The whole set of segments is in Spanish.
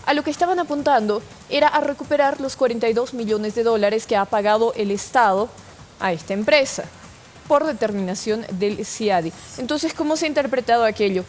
a lo que estaban apuntando era a recuperar los 42 millones de dólares que ha pagado el Estado a esta empresa por determinación del CIADI. Entonces, ¿cómo se ha interpretado aquello?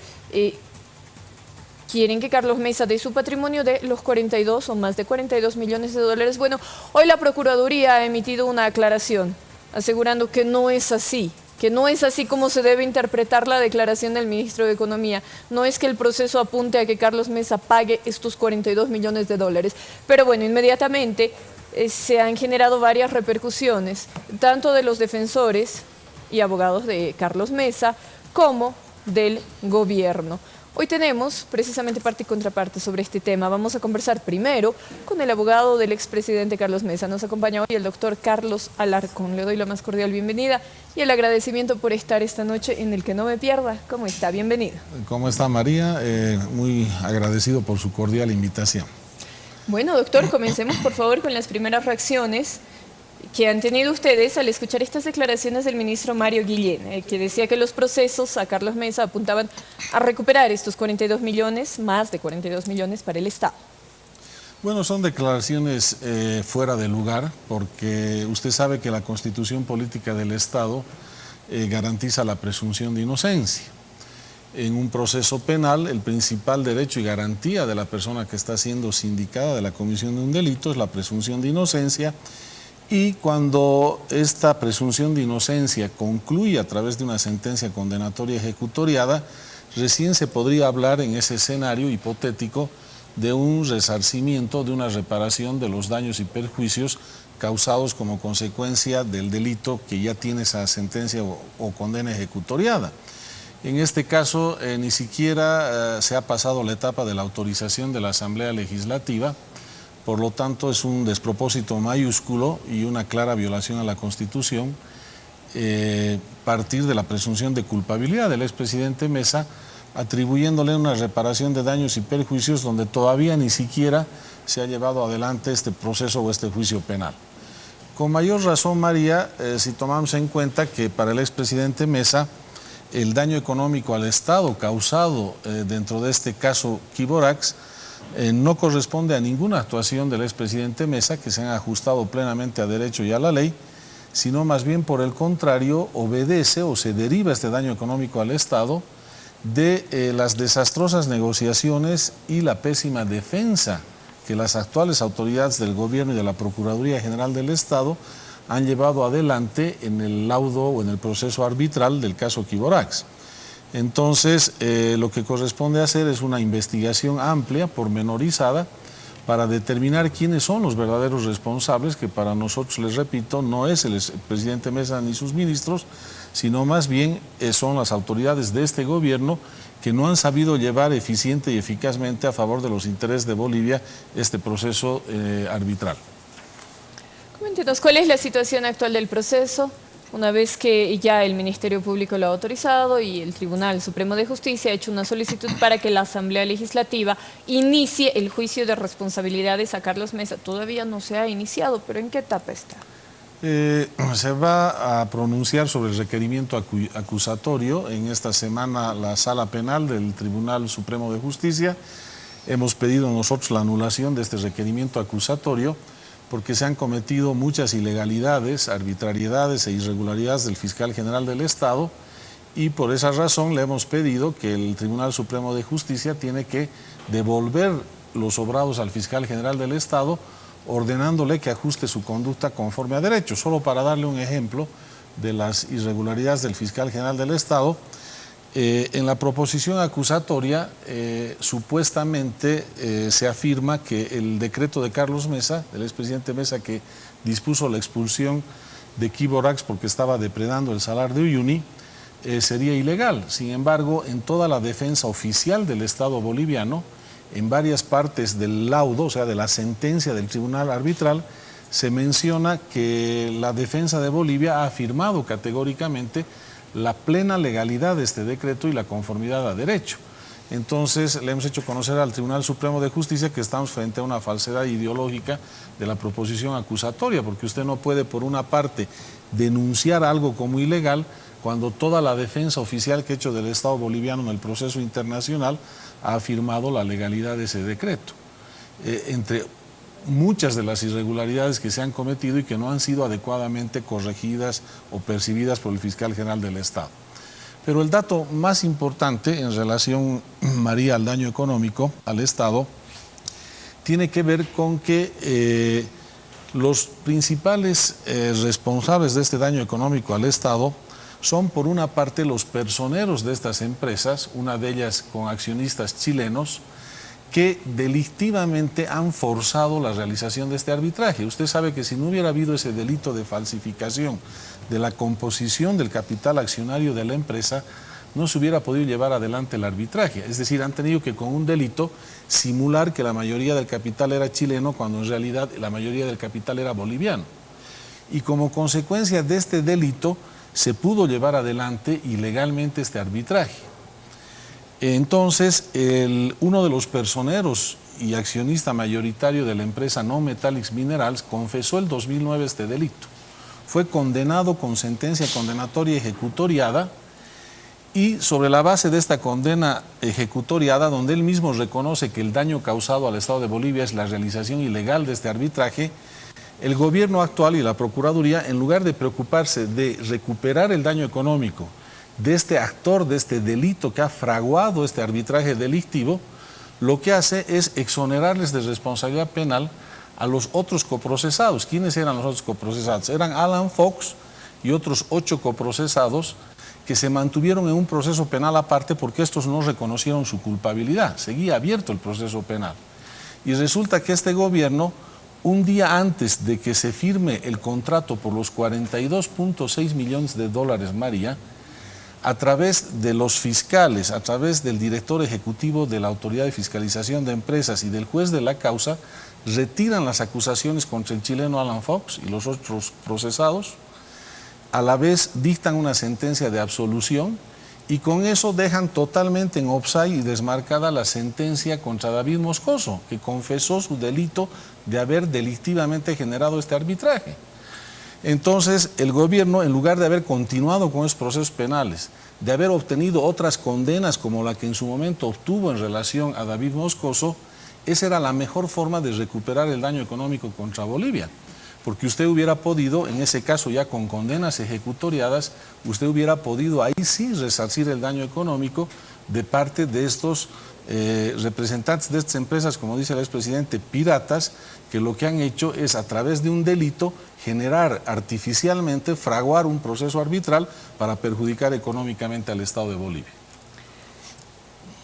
¿Quieren que Carlos Mesa dé su patrimonio de los 42 o más de 42 millones de dólares? Bueno, hoy la Procuraduría ha emitido una aclaración asegurando que no es así. Que no es así como se debe interpretar la declaración del ministro de Economía. No es que el proceso apunte a que Carlos Mesa pague estos 42 millones de dólares. Pero bueno, inmediatamente se han generado varias repercusiones, tanto de los defensores y abogados de Carlos Mesa, como del gobierno. Hoy tenemos precisamente parte y contraparte sobre este tema. Vamos a conversar primero con el abogado del expresidente Carlos Mesa. Nos acompaña hoy el doctor Carlos Alarcón. Le doy la más cordial bienvenida y el agradecimiento por estar esta noche en El Que No Me Pierda. ¿Cómo está? Bienvenido. ¿Cómo está, María? Muy agradecido por su cordial invitación. Bueno, doctor, comencemos por favor con las primeras reacciones que han tenido ustedes al escuchar estas declaraciones del ministro Mario Guillén, que decía que los procesos a Carlos Mesa apuntaban a recuperar estos 42 millones, más de 42 millones para el Estado. Bueno, son declaraciones fuera de lugar, porque usted sabe que la Constitución Política del Estado garantiza la presunción de inocencia. En un proceso penal, el principal derecho y garantía de la persona que está siendo sindicada de la comisión de un delito es la presunción de inocencia. Y cuando esta presunción de inocencia concluye a través de una sentencia condenatoria ejecutoriada, recién se podría hablar en ese escenario hipotético de un resarcimiento, de una reparación de los daños y perjuicios causados como consecuencia del delito que ya tiene esa sentencia o condena ejecutoriada. En este caso, ni siquiera se ha pasado la etapa de la autorización de la Asamblea Legislativa. Por lo tanto, es un despropósito mayúsculo y una clara violación a la Constitución partir de la presunción de culpabilidad del expresidente Mesa, atribuyéndole una reparación de daños y perjuicios donde todavía ni siquiera se ha llevado adelante este proceso o este juicio penal. Con mayor razón, María, si tomamos en cuenta que para el expresidente Mesa el daño económico al Estado causado dentro de este caso Quiborax no corresponde a ninguna actuación del expresidente Mesa, que se han ajustado plenamente a derecho y a la ley, sino más bien por el contrario obedece o se deriva este daño económico al Estado de las desastrosas negociaciones y la pésima defensa que las actuales autoridades del gobierno y de la Procuraduría General del Estado han llevado adelante en el laudo o en el proceso arbitral del caso Quiborax. Entonces, lo que corresponde hacer es una investigación amplia, pormenorizada, para determinar quiénes son los verdaderos responsables, que para nosotros, les repito, no es el presidente Mesa ni sus ministros, sino más bien son las autoridades de este gobierno que no han sabido llevar eficiente y eficazmente a favor de los intereses de Bolivia este proceso arbitral. Coméntenos, ¿cuál es la situación actual del proceso? Una vez que ya el Ministerio Público lo ha autorizado y el Tribunal Supremo de Justicia ha hecho una solicitud para que la Asamblea Legislativa inicie el juicio de responsabilidades a Carlos Mesa. Todavía no se ha iniciado, pero ¿en qué etapa está? Se va a pronunciar sobre el requerimiento acusatorio en esta semana la Sala Penal del Tribunal Supremo de Justicia. Hemos pedido nosotros la anulación de este requerimiento acusatorio porque se han cometido muchas ilegalidades, arbitrariedades e irregularidades del fiscal general del Estado, y por esa razón le hemos pedido que el Tribunal Supremo de Justicia tiene que devolver los obrados al fiscal general del Estado, ordenándole que ajuste su conducta conforme a derecho. Solo para darle un ejemplo de las irregularidades del fiscal general del Estado, en la proposición acusatoria supuestamente se afirma que el decreto de Carlos Mesa, del expresidente Mesa, que dispuso la expulsión de Quiborax porque estaba depredando el Salar de Uyuni, sería ilegal. Sin embargo, en toda la defensa oficial del Estado boliviano, en varias partes del laudo, o sea, de la sentencia del tribunal arbitral, se menciona que la defensa de Bolivia ha afirmado categóricamente la plena legalidad de este decreto y la conformidad a derecho. Entonces, le hemos hecho conocer al Tribunal Supremo de Justicia que estamos frente a una falsedad ideológica de la proposición acusatoria, porque usted no puede, por una parte, denunciar algo como ilegal cuando toda la defensa oficial que ha hecho del Estado boliviano en el proceso internacional ha afirmado la legalidad de ese decreto. entre muchas de las irregularidades que se han cometido y que no han sido adecuadamente corregidas o percibidas por el fiscal general del Estado. Pero el dato más importante en relación, María, al daño económico al Estado, tiene que ver con que los principales responsables de este daño económico al Estado son, por una parte, los personeros de estas empresas, una de ellas con accionistas chilenos, que delictivamente han forzado la realización de este arbitraje. Usted sabe que si no hubiera habido ese delito de falsificación de la composición del capital accionario de la empresa, no se hubiera podido llevar adelante el arbitraje. Es decir, han tenido que, con un delito, simular que la mayoría del capital era chileno cuando en realidad la mayoría del capital era boliviano. Y como consecuencia de este delito se pudo llevar adelante ilegalmente este arbitraje. Entonces, uno de los personeros y accionista mayoritario de la empresa No Metallics Minerals confesó el 2009 este delito. Fue condenado con sentencia condenatoria ejecutoriada y sobre la base de esta condena ejecutoriada, donde él mismo reconoce que el daño causado al Estado de Bolivia es la realización ilegal de este arbitraje, el gobierno actual y la Procuraduría, en lugar de preocuparse de recuperar el daño económico de este actor, de este delito que ha fraguado este arbitraje delictivo, lo que hace es exonerarles de responsabilidad penal a los otros coprocesados. ¿Quiénes eran los otros coprocesados? Eran Alan Fox y otros 8 coprocesados que se mantuvieron en un proceso penal aparte porque estos no reconocieron su culpabilidad. Seguía abierto el proceso penal. Y resulta que este gobierno, un día antes de que se firme el contrato por los 42.6 millones de dólares, María, a través de los fiscales, a través del director ejecutivo de la Autoridad de Fiscalización de Empresas y del juez de la causa, retiran las acusaciones contra el chileno Alan Fox y los otros procesados, a la vez dictan una sentencia de absolución y con eso dejan totalmente en offside y desmarcada la sentencia contra David Moscoso, que confesó su delito de haber delictivamente generado este arbitraje. Entonces, el gobierno, en lugar de haber continuado con esos procesos penales, de haber obtenido otras condenas como la que en su momento obtuvo en relación a David Moscoso, esa era la mejor forma de recuperar el daño económico contra Bolivia. Porque usted hubiera podido, en ese caso ya con condenas ejecutoriadas, usted hubiera podido ahí sí resarcir el daño económico de parte de estos representantes de estas empresas, como dice el expresidente, piratas, que lo que han hecho es, a través de un delito, generar artificialmente, fraguar un proceso arbitral para perjudicar económicamente al Estado de Bolivia.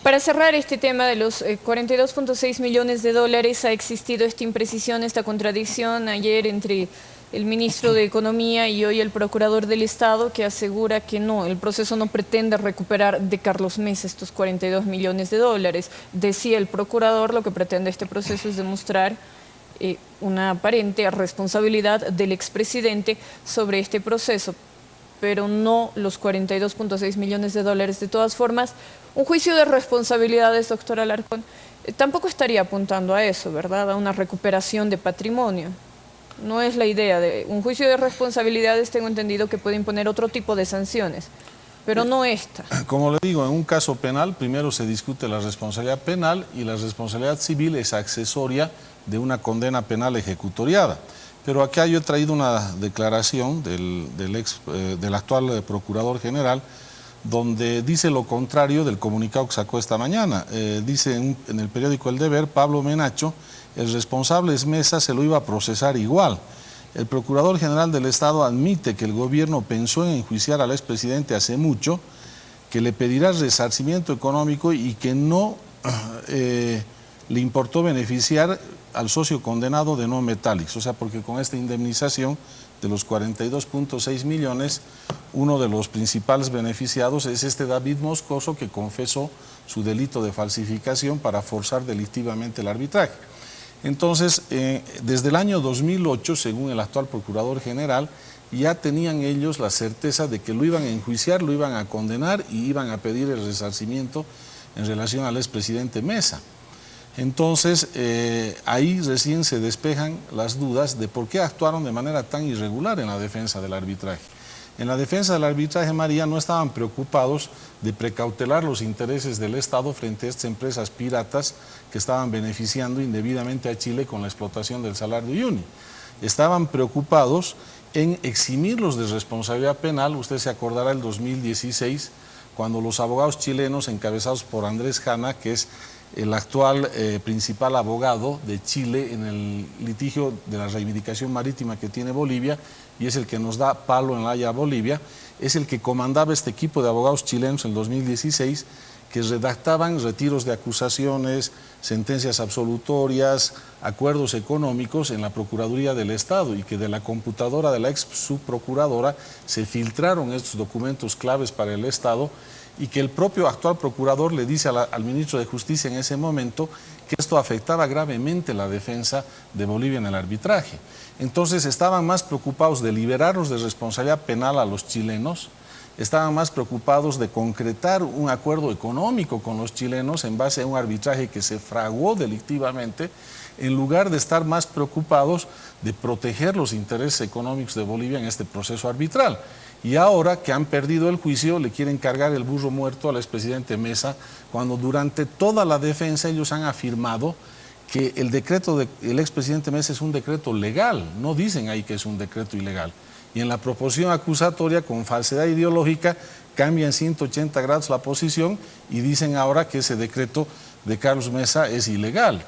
Para cerrar este tema de los 42.6 millones de dólares, ha existido esta imprecisión, esta contradicción ayer entre el ministro de Economía y hoy el procurador del Estado, que asegura que no, el proceso no pretende recuperar de Carlos Mesa estos 42 millones de dólares. Decía el procurador, lo que pretende este proceso es demostrar una aparente responsabilidad del expresidente sobre este proceso, pero no los 42.6 millones de dólares. De todas formas, un juicio de responsabilidades, doctor Alarcón, tampoco estaría apuntando a eso, ¿verdad? A una recuperación de patrimonio. No es la idea de un juicio de responsabilidades, tengo entendido que puede imponer otro tipo de sanciones, pero no esta. Como le digo, en un caso penal, primero se discute la responsabilidad penal y la responsabilidad civil es accesoria de una condena penal ejecutoriada. Pero acá yo he traído una declaración del actual Procurador General, donde dice lo contrario del comunicado que sacó esta mañana. Dice en el periódico El Deber, Pablo Menacho, el responsable es Mesa, se lo iba a procesar igual. El Procurador General del Estado admite que el gobierno pensó en enjuiciar al expresidente hace mucho, que le pedirá resarcimiento económico y que no le importó beneficiar al socio condenado de No Metallics. O sea, porque con esta indemnización de los 42.6 millones, uno de los principales beneficiados es este David Moscoso, que confesó su delito de falsificación para forzar delictivamente el arbitraje. Entonces, desde el año 2008, según el actual Procurador General, ya tenían ellos la certeza de que lo iban a enjuiciar, lo iban a condenar y iban a pedir el resarcimiento en relación al expresidente Mesa. Entonces, ahí recién se despejan las dudas de por qué actuaron de manera tan irregular en la defensa del arbitraje. En la defensa del arbitraje, María, no estaban preocupados de precautelar los intereses del Estado frente a estas empresas piratas que estaban beneficiando indebidamente a Chile con la explotación del Salar de Uyuni. Estaban preocupados en eximirlos de responsabilidad penal. Usted se acordará del 2016, cuando los abogados chilenos encabezados por Andrés Jana, que es el actual principal abogado de Chile en el litigio de la reivindicación marítima que tiene Bolivia, y es el que nos da palo en la Haya Bolivia, es el que comandaba este equipo de abogados chilenos en el 2016, que redactaban retiros de acusaciones, sentencias absolutorias, acuerdos económicos en la Procuraduría del Estado, y que de la computadora de la ex subprocuradora se filtraron estos documentos claves para el Estado, y que el propio actual procurador le dice al ministro de Justicia en ese momento que esto afectaba gravemente la defensa de Bolivia en el arbitraje. Entonces estaban más preocupados de liberarlos de responsabilidad penal a los chilenos, estaban más preocupados de concretar un acuerdo económico con los chilenos en base a un arbitraje que se fraguó delictivamente, en lugar de estar más preocupados de proteger los intereses económicos de Bolivia en este proceso arbitral. Y ahora que han perdido el juicio, le quieren cargar el burro muerto al expresidente Mesa, cuando durante toda la defensa ellos han afirmado que el decreto del expresidente Mesa es un decreto legal, no dicen ahí que es un decreto ilegal. Y en la proposición acusatoria, con falsedad ideológica, cambian 180 grados la posición y dicen ahora que ese decreto de Carlos Mesa es ilegal.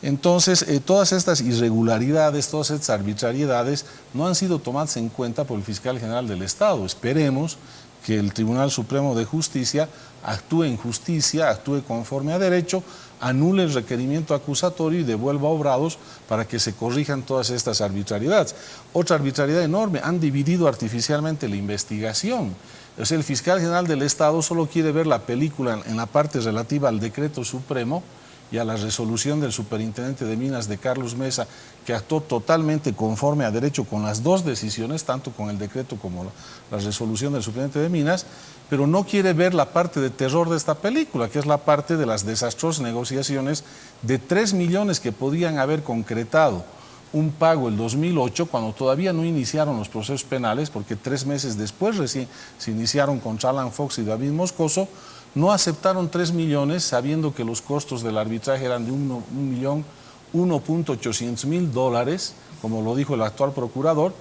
Entonces, todas estas irregularidades, todas estas arbitrariedades no han sido tomadas en cuenta por el fiscal general del Estado. Esperemos que el Tribunal Supremo de Justicia actúe en justicia, actúe conforme a derecho, anule el requerimiento acusatorio y devuelva obrados para que se corrijan todas estas arbitrariedades. Otra arbitrariedad enorme, han dividido artificialmente la investigación. O sea, el fiscal general del Estado solo quiere ver la película en la parte relativa al decreto supremo y a la resolución del superintendente de Minas de Carlos Mesa, que actuó totalmente conforme a derecho con las dos decisiones, tanto con el decreto como la resolución del superintendente de Minas, pero no quiere ver la parte de terror de esta película, que es la parte de las desastrosas negociaciones de 3 millones que podían haber concretado un pago el 2008, cuando todavía no iniciaron los procesos penales, porque 3 meses después recién se iniciaron contra Alan Fox y David Moscoso. No aceptaron 3 millones, sabiendo que los costos del arbitraje eran de $1.800.000, como lo dijo el actual procurador,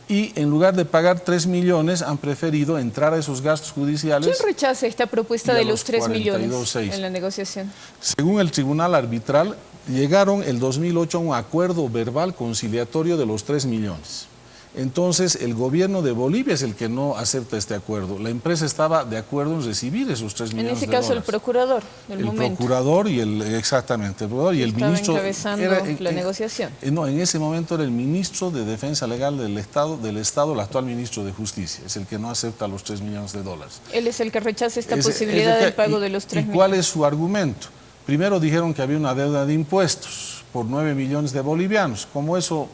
y en lugar de pagar 3 millones han preferido entrar a esos gastos judiciales. ¿Quién rechaza esta propuesta de los 3 millones en la negociación? Según el Tribunal Arbitral, llegaron el 2008 a un acuerdo verbal conciliatorio de los 3 millones. Entonces, el gobierno de Bolivia es el que no acepta este acuerdo. La empresa estaba de acuerdo en recibir esos 3 millones de dólares. En ese caso, el procurador del momento. El procurador y exactamente, el procurador y el ministro. Estaba encabezando la negociación. No, en ese momento era el ministro de Defensa Legal del Estado, el actual ministro de Justicia. Es el que no acepta los 3 millones de dólares. Él es el que rechaza esta posibilidad del pago de los 3 millones. ¿Y cuál es su argumento? Primero dijeron que había una deuda de impuestos por 9 millones de bolivianos. Como eso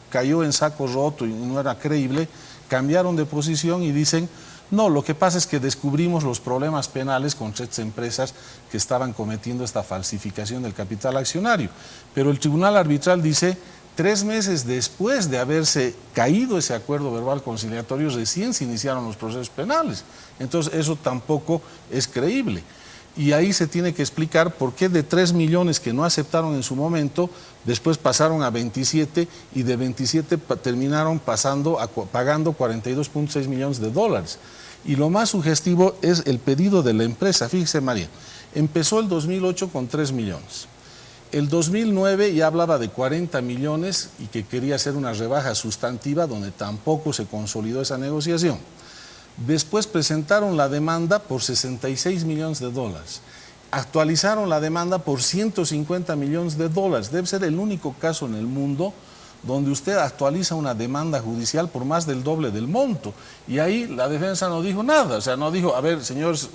cayó en saco roto y no era creíble, cambiaron de posición y dicen, no, lo que pasa es que descubrimos los problemas penales contra estas empresas que estaban cometiendo esta falsificación del capital accionario. Pero el Tribunal Arbitral dice, 3 meses después de haberse caído ese acuerdo verbal conciliatorio, recién se iniciaron los procesos penales. Entonces, eso tampoco es creíble. Y ahí se tiene que explicar por qué de 3 millones que no aceptaron en su momento, después pasaron a 27 y de 27 terminaron pagando 42.6 millones de dólares. Y lo más sugestivo es el pedido de la empresa. Fíjese, María, empezó el 2008 con 3 millones. El 2009 ya hablaba de 40 millones y que quería hacer una rebaja sustantiva donde tampoco se consolidó esa negociación. Después presentaron la demanda por 66 millones de dólares. Actualizaron la demanda por 150 millones de dólares. Debe ser el único caso en el mundo donde usted actualiza una demanda judicial por más del doble del monto. Y ahí la defensa no dijo nada, o sea, no dijo, a ver, señores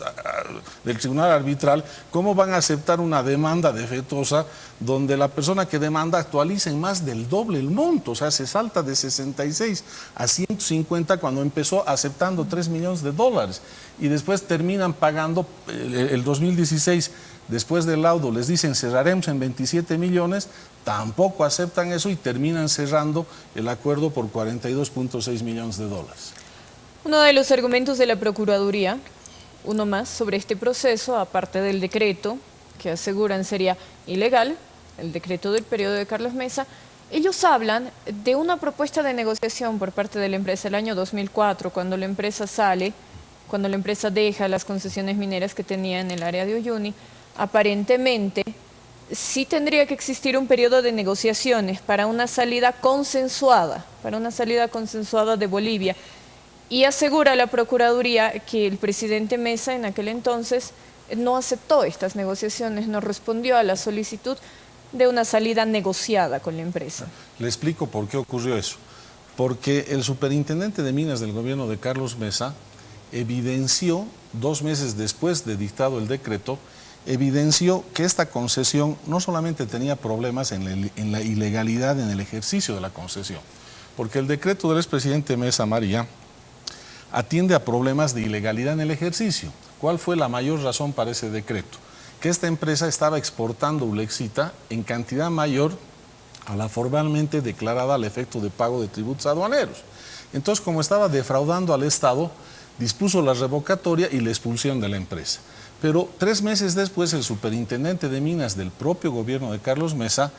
del Tribunal Arbitral, ¿cómo van a aceptar una demanda defectuosa donde la persona que demanda actualiza en más del doble el monto? O sea, se salta de 66 a 150 cuando empezó aceptando 3 millones de dólares y después terminan pagando el 2016. Después del laudo les dicen cerraremos en 27 millones, tampoco aceptan eso y terminan cerrando el acuerdo por 42.6 millones de dólares. Uno de los argumentos de la Procuraduría, uno más sobre este proceso, aparte del decreto, que aseguran sería ilegal, el decreto del periodo de Carlos Mesa, ellos hablan de una propuesta de negociación por parte de la empresa el año 2004, cuando la empresa sale, cuando la empresa deja las concesiones mineras que tenía en el área de Uyuni. Aparentemente sí tendría que existir un periodo de negociaciones para una salida consensuada de Bolivia. Y asegura la Procuraduría que el presidente Mesa en aquel entonces no aceptó estas negociaciones, no respondió a la solicitud de una salida negociada con la empresa. Le explico por qué ocurrió eso. Porque el superintendente de Minas del gobierno de Carlos Mesa evidenció, 2 meses después de dictado el decreto, evidenció que esta concesión no solamente tenía problemas en la ilegalidad en el ejercicio de la concesión, porque el decreto del expresidente Mesa María atiende a problemas de ilegalidad en el ejercicio. ¿Cuál fue la mayor razón para ese decreto? Que esta empresa estaba exportando ulexita en cantidad mayor a la formalmente declarada al efecto de pago de tributos aduaneros. Entonces, como estaba defraudando al Estado, dispuso la revocatoria y la expulsión de la empresa. Pero 3 meses después, el superintendente de Minas del propio gobierno de Carlos Mesa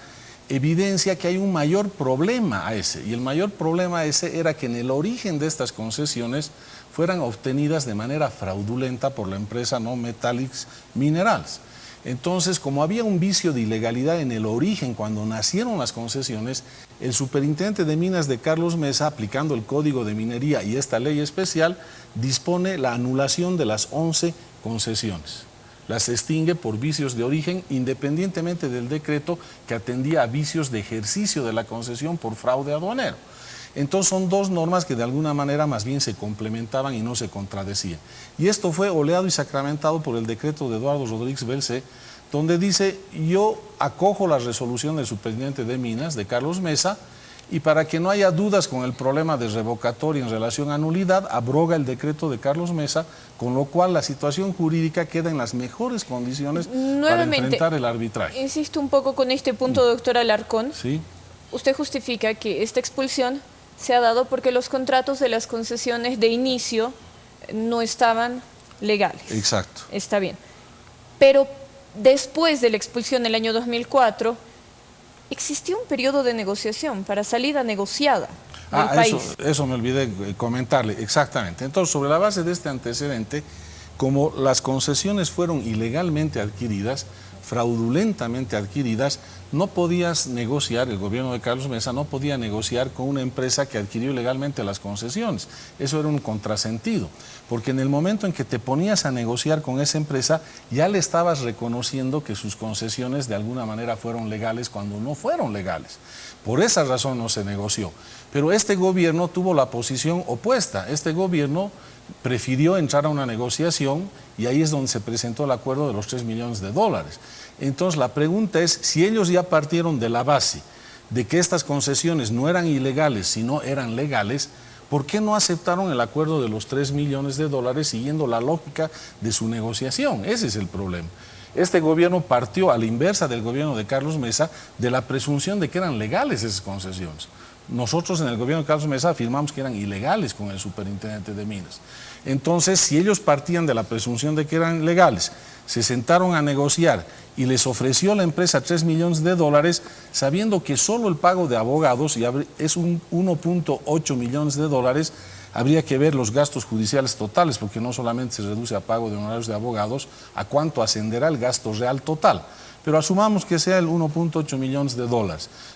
evidencia que hay un mayor problema a ese, y el mayor problema ese era que en el origen de estas concesiones fueran obtenidas de manera fraudulenta por la empresa No Metallics Minerals. Entonces, como había un vicio de ilegalidad en el origen cuando nacieron las concesiones, el superintendente de Minas de Carlos Mesa, aplicando el Código de Minería y esta ley especial, dispone la anulación de las 11 concesiones. Las extingue por vicios de origen, independientemente del decreto que atendía a vicios de ejercicio de la concesión por fraude aduanero. Entonces son 2 normas que de alguna manera más bien se complementaban y no se contradecían. Y esto fue oleado y sacramentado por el decreto de Eduardo Rodríguez Belcé, donde dice: yo acojo la resolución del superintendente de Minas, de Carlos Mesa, y para que no haya dudas con el problema de revocatoria en relación a nulidad, abroga el decreto de Carlos Mesa, con lo cual la situación jurídica queda en las mejores condiciones para enfrentar el arbitraje. Insisto un poco con este punto, doctor Alarcón. Sí. Usted justifica que esta expulsión se ha dado porque los contratos de las concesiones de inicio no estaban legales. Exacto. Está bien. Pero después de la expulsión del año 2004, existió un periodo de negociación para salida negociada del país. Eso me olvidé comentarle, exactamente. Entonces, sobre la base de este antecedente, como las concesiones fueron ilegalmente adquiridas, fraudulentamente adquiridas, no podías negociar, el gobierno de Carlos Mesa no podía negociar con una empresa que adquirió ilegalmente las concesiones. Eso era un contrasentido, porque en el momento en que te ponías a negociar con esa empresa, ya le estabas reconociendo que sus concesiones de alguna manera fueron legales cuando no fueron legales. Por esa razón no se negoció. Pero este gobierno tuvo la posición opuesta. Este gobierno prefirió entrar a una negociación y ahí es donde se presentó el acuerdo de los $3 millones. Entonces la pregunta es, si ellos ya partieron de la base de que estas concesiones no eran ilegales, sino eran legales, ¿por qué no aceptaron el acuerdo de los $3 millones siguiendo la lógica de su negociación? Ese es el problema. Este gobierno partió a la inversa del gobierno de Carlos Mesa de la presunción de que eran legales esas concesiones. Nosotros en el gobierno de Carlos Mesa afirmamos que eran ilegales con el superintendente de Minas. Entonces, si ellos partían de la presunción de que eran legales, se sentaron a negociar y les ofreció la empresa $3 millones, sabiendo que solo el pago de abogados es un 1.8 millones, habría que ver los gastos judiciales totales, porque no solamente se reduce a pago de honorarios de abogados, a cuánto ascenderá el gasto real total. Pero asumamos que sea el 1.8 millones.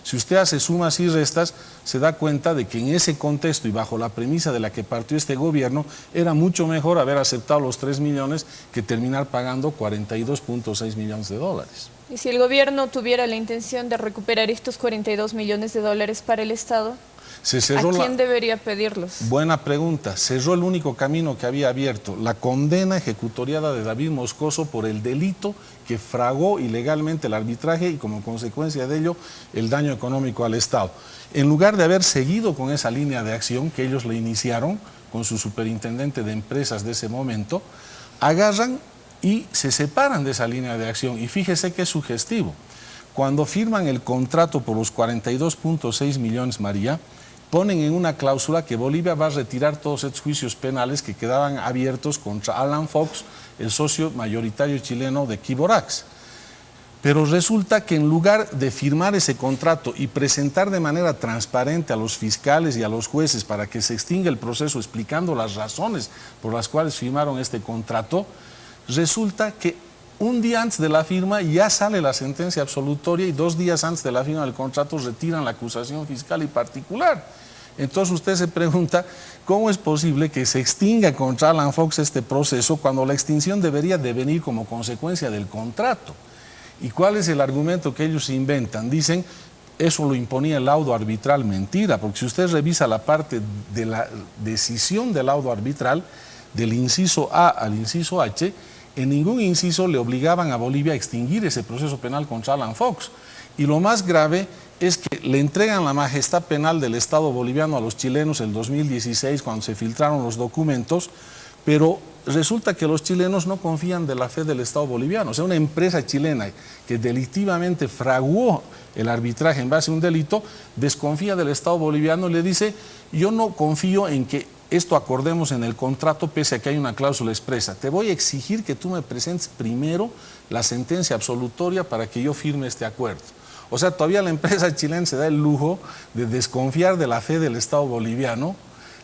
Si usted hace sumas y restas, se da cuenta de que en ese contexto y bajo la premisa de la que partió este gobierno, era mucho mejor haber aceptado los 3 millones que terminar pagando 42.6 millones de dólares. ¿Y si el gobierno tuviera la intención de recuperar estos 42 millones de dólares para el Estado? ¿A quién debería pedirlos? Buena pregunta. Cerró el único camino que había abierto, la condena ejecutoriada de David Moscoso por el delito que fragó ilegalmente el arbitraje y como consecuencia de ello el daño económico al Estado. En lugar de haber seguido con esa línea de acción que ellos le iniciaron con su superintendente de empresas de ese momento, agarran y se separan de esa línea de acción. Y fíjese que es sugestivo. Cuando firman el contrato por los 42.6 millones, María, ponen en una cláusula que Bolivia va a retirar todos estos juicios penales que quedaban abiertos contra Alan Fox, el socio mayoritario chileno de Quiborax. Pero resulta que en lugar de firmar ese contrato y presentar de manera transparente a los fiscales y a los jueces para que se extinga el proceso explicando las razones por las cuales firmaron este contrato, resulta que un día antes de la firma ya sale la sentencia absolutoria y 2 días antes de la firma del contrato retiran la acusación fiscal y particular. Entonces usted se pregunta, ¿cómo es posible que se extinga contra Alan Fox este proceso cuando la extinción debería de venir como consecuencia del contrato? ¿Y cuál es el argumento que ellos inventan? Dicen, eso lo imponía el laudo arbitral. Mentira, porque si usted revisa la parte de la decisión del laudo arbitral, del inciso A al inciso H, en ningún inciso le obligaban a Bolivia a extinguir ese proceso penal contra Alan Fox. Y lo más grave es que le entregan la majestad penal del Estado boliviano a los chilenos en 2016 cuando se filtraron los documentos, pero resulta que los chilenos no confían de la fe del Estado boliviano. O sea, una empresa chilena que delictivamente fraguó el arbitraje en base a un delito, desconfía del Estado boliviano y le dice, yo no confío en que esto acordemos en el contrato pese a que hay una cláusula expresa. Te voy a exigir que tú me presentes primero la sentencia absolutoria para que yo firme este acuerdo. O sea, todavía la empresa chilena se da el lujo de desconfiar de la fe del Estado boliviano,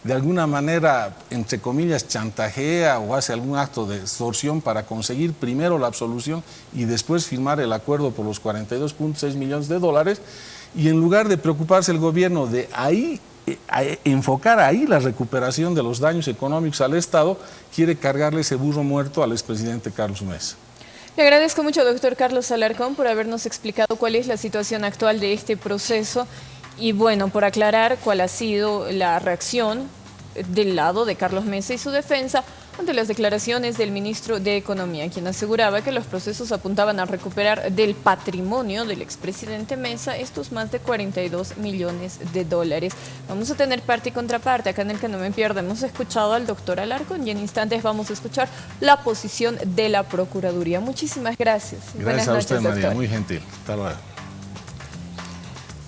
de alguna manera, entre comillas, chantajea o hace algún acto de extorsión para conseguir primero la absolución y después firmar el acuerdo por los 42.6 millones de dólares. Y en lugar de preocuparse el gobierno de enfocar ahí la recuperación de los daños económicos al Estado, quiere cargarle ese burro muerto al expresidente Carlos Mesa. Le agradezco mucho, doctor Carlos Alarcón, por habernos explicado cuál es la situación actual de este proceso y, bueno, por aclarar cuál ha sido la reacción del lado de Carlos Mesa y su defensa ante las declaraciones del ministro de Economía, quien aseguraba que los procesos apuntaban a recuperar del patrimonio del expresidente Mesa estos más de 42 millones de dólares. Vamos a tener parte y contraparte acá en el Que No Me Pierda. Hemos escuchado al doctor Alarcón y en instantes vamos a escuchar la posición de la Procuraduría. Muchísimas gracias. Gracias a usted, María, muy gentil. Hasta luego.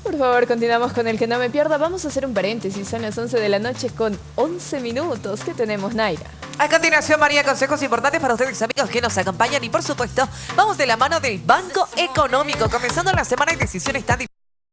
Por favor, continuamos con el Que No Me Pierda. Vamos a hacer un paréntesis, son las 11 de la noche con 11 minutos. ¿Qué tenemos, Naira? A continuación, María, consejos importantes para ustedes, amigos que nos acompañan. Y por supuesto, vamos de la mano del Banco Económico. Comenzando la semana de decisiones tan difíciles.